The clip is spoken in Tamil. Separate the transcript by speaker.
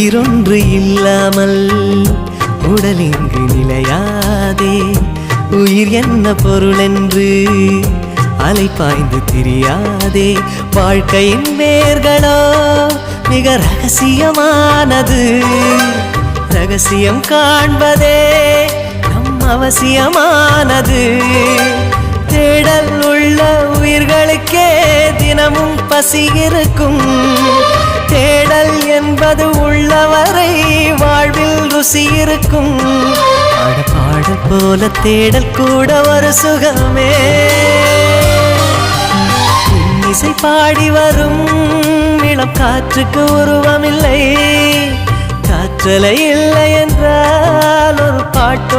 Speaker 1: உயிரொன்று இல்லாமல் உடல் இங்கு நிலையாதே. உயிர் என்ன பொருள் என்று அலைப்பாய்ந்து தெரியாதே. வாழ்க்கையின் வேர்களோ மிக ரகசியமானது. ரகசியம் காண்பதே நம் அவசியமானது. தேடல் உள்ள உயிர்களுக்கே தினமும் பசி இருக்கும். தேடல் என்பது உள்ளவரை வாழ்வில் ருசி இருக்கும். பாடல் போல தேடல் கூட ஒரு சுகமே. இசை பாடி வரும் இளம் காற்றுக்கு உருவமில்லை. காற்றலை இல்லை என்றால் ஒரு பாட்டு